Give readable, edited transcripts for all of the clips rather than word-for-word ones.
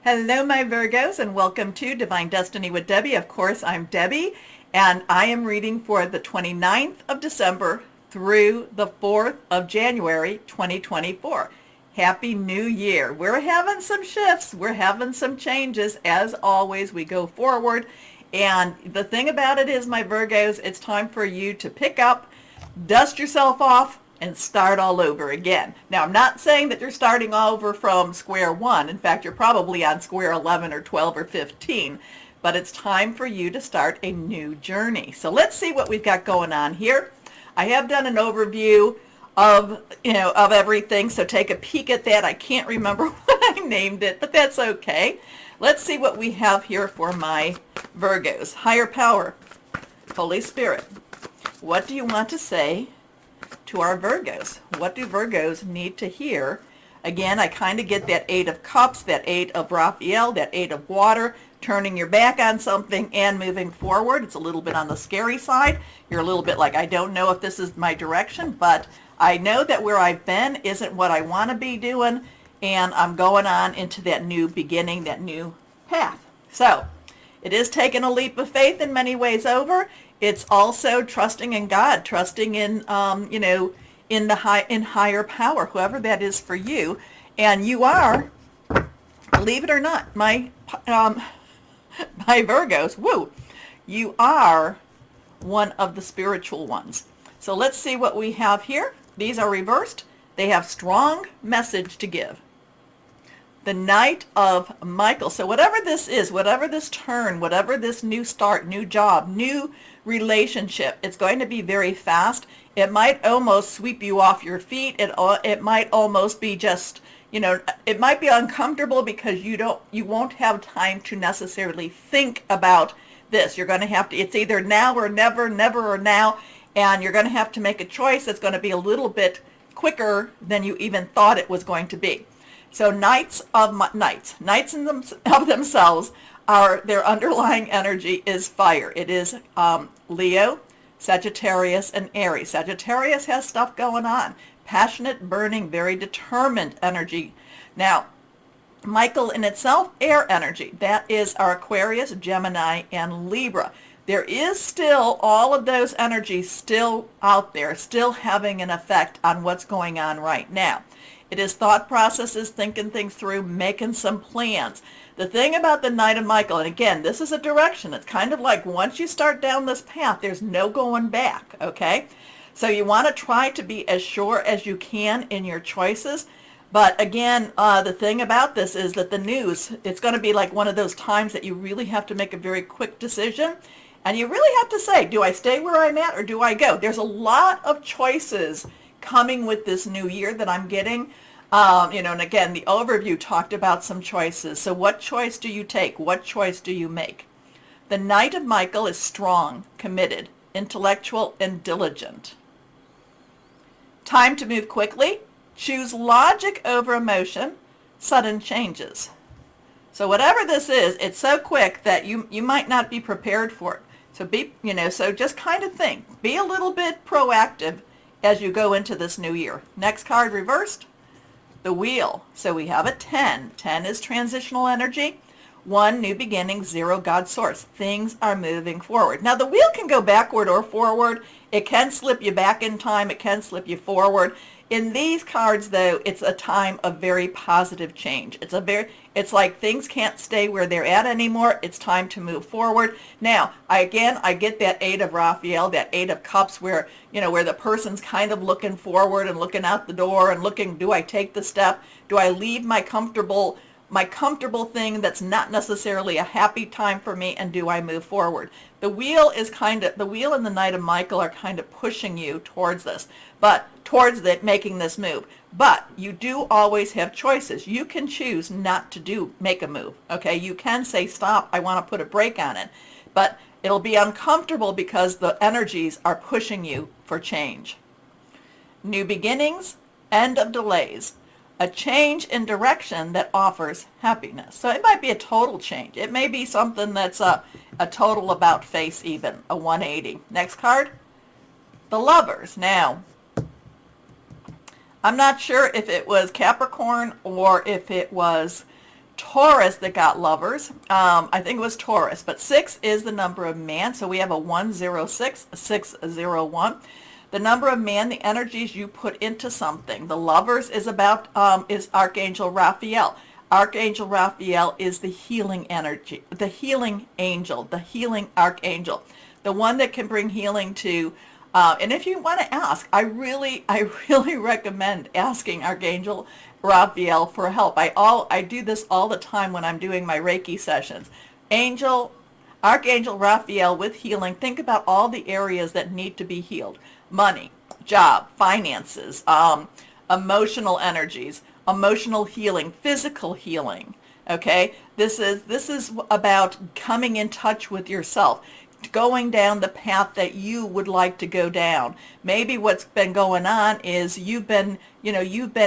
Hello, my Virgos, and welcome to Divine Destiny with Debbie. Of course, I'm Debbie, and I am reading for the 29th of December through the 4th of January, 2024. Happy New Year. We're having some shifts. We're having some changes. As always, we go forward. And the thing about it is, my Virgos, it's time for you to pick up, dust yourself off, and start all over again. Now, I'm not saying that you're starting over from square one. In fact, you're probably on square 11 or 12 or 15. But it's time for you to start a new journey. So let's see what we've got going on here. I have done an overview of everything, so take a peek at that. I can't remember what I named it, but that's okay. Let's see what we have here for my Virgos. Higher power, Holy Spirit, what do you want to say to our Virgos? What do Virgos need to hear? Again, I kind of get that 8 of Cups, that 8 of Raphael, that 8 of Water, turning your back on something and moving forward. It's a little bit on the scary side. You're a little bit like, I don't know if this is my direction, but I know that where I've been isn't what I want to be doing, and I'm going on into that new beginning, that new path. So it is taking a leap of faith in many ways over. It's also trusting in God, trusting in, in higher power, whoever that is for you. And you are, believe it or not, my Virgos, woo, you are one of the spiritual ones. So let's see what we have here. These are reversed. They have strong message to give. The Knight of Michael. So whatever this is, whatever this turn, whatever this new start, new job, new relationship, it's going to be very fast. It might almost sweep you off your feet. It might almost be just, it might be uncomfortable because you won't have time to necessarily think about this. You're going to have to, it's either now or never, never or now, and you're going to have to make a choice that's going to be a little bit quicker than you even thought it was going to be. So knights of themselves are, their underlying energy is fire. It is Leo, Sagittarius, and Aries. Sagittarius has stuff going on. Passionate, burning, very determined energy. Now, Michael in itself, air energy. That is our Aquarius, Gemini, and Libra. There is still all of those energies still out there, still having an effect on what's going on right now. It is thought processes, thinking things through, making some plans. The thing about the Knight of Michael, and again, this is a direction. It's kind of like once you start down this path, there's no going back, okay? So you want to try to be as sure as you can in your choices. But again, the thing about this is that the news, it's going to be like one of those times that you really have to make a very quick decision. And you really have to say, do I stay where I'm at or do I go? There's a lot of choices coming with this new year that I'm getting. And again, the overview talked about some choices. So what choice do you take? What choice do you make? The Knight of Michael is strong, committed, intellectual, and diligent. Time to move quickly. Choose logic over emotion. Sudden changes. So whatever this is, it's so quick that you might not be prepared for it. So so just kind of think. Be a little bit proactive as you go into this new year. Next card reversed. The Wheel. So we have a 10. 10 is transitional energy. 1, new beginning. 0, God source. Things are moving forward. Now the wheel can go backward or forward. It can slip you back in time. It can slip you forward. In these cards, though, it's a time of very positive change. It's like things can't stay where they're at anymore. It's time to move forward. Now, I get that 8 of Raphael, that 8 of Cups, where the person's kind of looking forward and looking out the door and looking, do I take the step? Do I leave my comfortable thing that's not necessarily a happy time for me, and do I move forward? The wheel and the Knight of Michael are kind of pushing you towards this, but towards making this move. But you do always have choices. You can choose not to make a move. Okay, you can say stop. I want to put a break on it, but it'll be uncomfortable because the energies are pushing you for change. New beginnings, end of delays. A change in direction that offers happiness. So it might be a total change. It may be something that's a total about face even, a 180. Next card, the Lovers. Now, I'm not sure if it was Capricorn or if it was Taurus that got lovers. I think it was Taurus, but 6 is the number of man. So we have a 106, 601. The number of man, the energies you put into something. The lovers is about is Archangel Raphael. Archangel Raphael is the healing energy, the healing angel, the healing archangel, the one that can bring healing to. And if you want to ask, I really recommend asking Archangel Raphael for help. I do this all the time when I'm doing my Reiki sessions. Archangel Raphael with healing. Think about all the areas that need to be healed: money, job, finances, emotional energies, emotional healing, physical healing. Okay, this is about coming in touch with yourself, going down the path that you would like to go down. Maybe what's been going on is you've been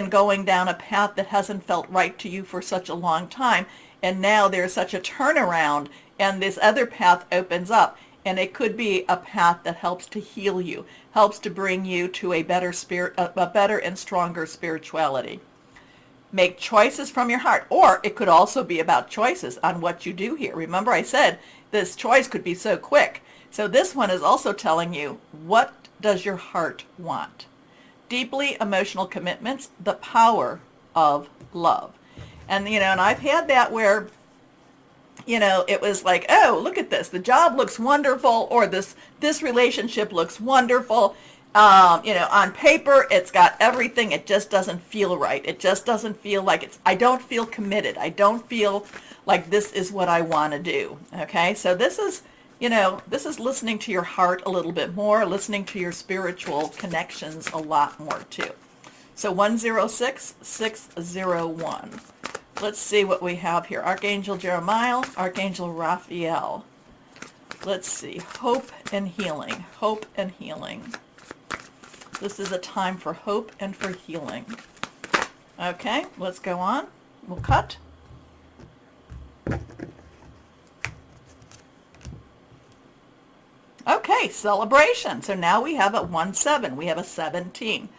going down a path that hasn't felt right to you for such a long time, and now there's such a turnaround and this other path opens up, and it could be a path that helps to heal you, helps to bring you to a better spirit, a better and stronger spirituality. Make choices from your heart, or it could also be about choices on what you do here. Remember I said this choice could be so quick. So this one is also telling you, what does your heart want? Deeply emotional commitments, the power of love. And and I've had that where it was like, oh, look at this. The job looks wonderful, or this relationship looks wonderful. On paper, it's got everything. It just doesn't feel right. It just doesn't feel like I don't feel committed. I don't feel like this is what I want to do. Okay, so this is listening to your heart a little bit more, listening to your spiritual connections a lot more too. So 106, 601. Let's see what we have here. Archangel Jeremiah, Archangel Raphael. Let's see. Hope and healing. Hope and healing. This is a time for hope and for healing. Okay, let's go on. We'll cut. Okay, celebration. So now we have a 1-7. We have a 17.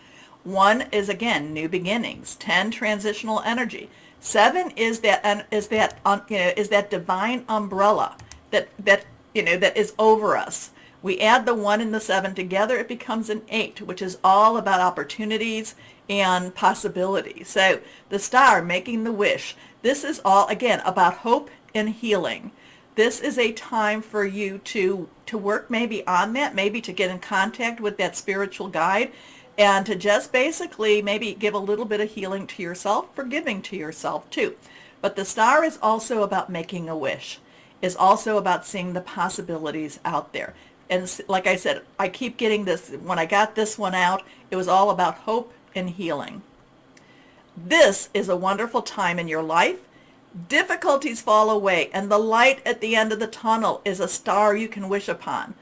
1 is, again, new beginnings. 10, transitional energy. 7 is that divine umbrella that is over us. We add the 1 and the 7 together, it becomes an 8, which is all about opportunities and possibilities. So the star, making the wish. This is all, again, about hope and healing. This is a time for you to work maybe on that, maybe to get in contact with that spiritual guide, and to just basically maybe give a little bit of healing to yourself, forgiving to yourself too. But the star is also about making a wish, is also about seeing the possibilities out there. And like I said, I keep getting this. When I got this one out, it was all about hope and healing. This is a wonderful time in your life. Difficulties fall away, and the light at the end of the tunnel is a star you can wish upon.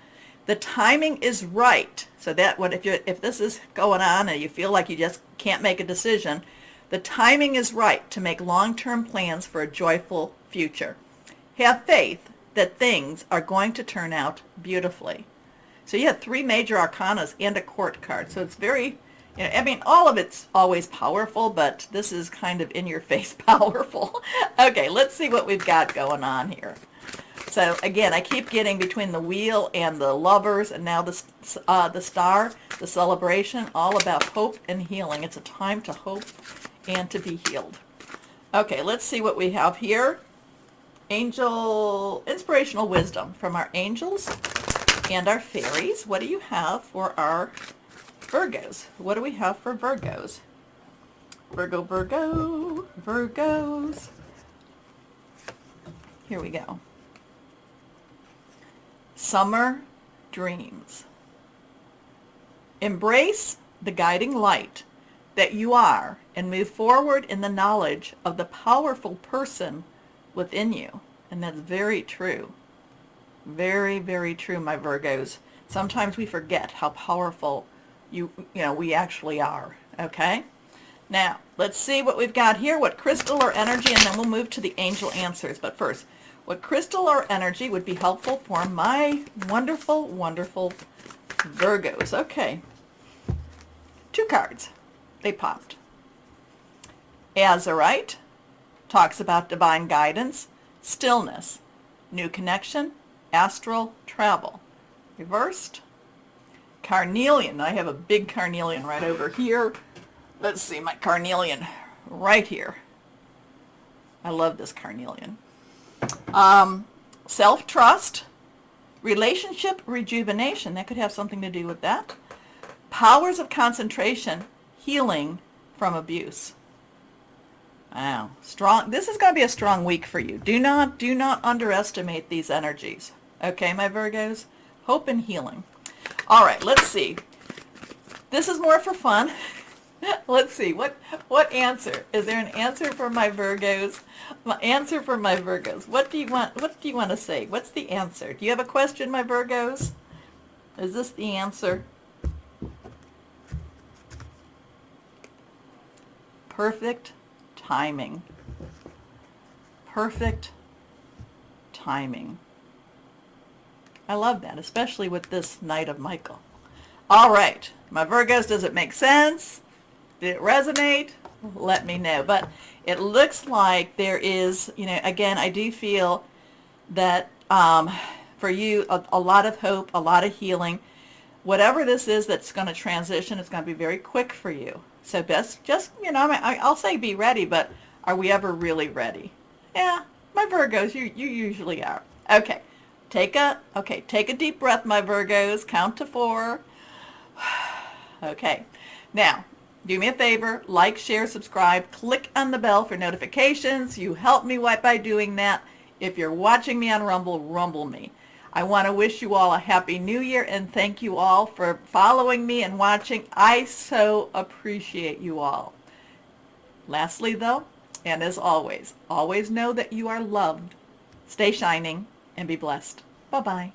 The timing is right. So that if this is going on and you feel like you just can't make a decision, the timing is right to make long-term plans for a joyful future. Have faith that things are going to turn out beautifully. So you have 3 major arcanas and a court card. So it's very, all of it's always powerful, but this is kind of in-your-face powerful. Okay, let's see what we've got going on here. So again, I keep getting between the wheel and the lovers, and now the star, the celebration, all about hope and healing. It's a time to hope and to be healed. Okay, let's see what we have here. Angel inspirational wisdom from our angels and our fairies. What do you have for our Virgos? What do we have for Virgos? Virgos. Here we go. Summer dreams. Embrace the guiding light that you are and move forward in the knowledge of the powerful person within you. And that's very true. Very, very true, my Virgos. Sometimes we forget how powerful we actually are. Okay? Now, let's see what we've got here, what crystal or energy, and then we'll move to the angel answers. But first, what crystal or energy would be helpful for my wonderful, wonderful Virgos? Okay. 2 cards. They popped. Azurite, talks about divine guidance, stillness, new connection, astral travel. Reversed, carnelian. I have a big carnelian right over here. Let's see, my carnelian right here. I love this carnelian. Self-trust, relationship rejuvenation. That could have something to do with that. Powers of concentration, healing from abuse. Wow, strong. This is going to be a strong week for you. Do not underestimate these energies. Okay, my Virgos? Hope and healing. All right, let's see. This is more for fun. Let's see. What answer? Is there an answer for my Virgos? My answer for my Virgos. What do you want to say? What's the answer? Do you have a question, my Virgos? Is this the answer? Perfect timing. Perfect timing. I love that, especially with this Knight of Michael. All right, my Virgos, does it make sense? Did it resonate? Let me know. But it looks like there is, again, I do feel that for you, a lot of hope, a lot of healing. Whatever this is that's going to transition, it's going to be very quick for you. So I'll say be ready, but are we ever really ready? Yeah, my Virgos, you usually are. Okay, take a deep breath, my Virgos. Count to 4. Okay, now, do me a favor, like, share, subscribe, click on the bell for notifications. You help me by doing that. If you're watching me on Rumble, rumble me. I want to wish you all a happy new year and thank you all for following me and watching. I so appreciate you all. Lastly though, and as always know that you are loved. Stay shining and be blessed. Bye-bye.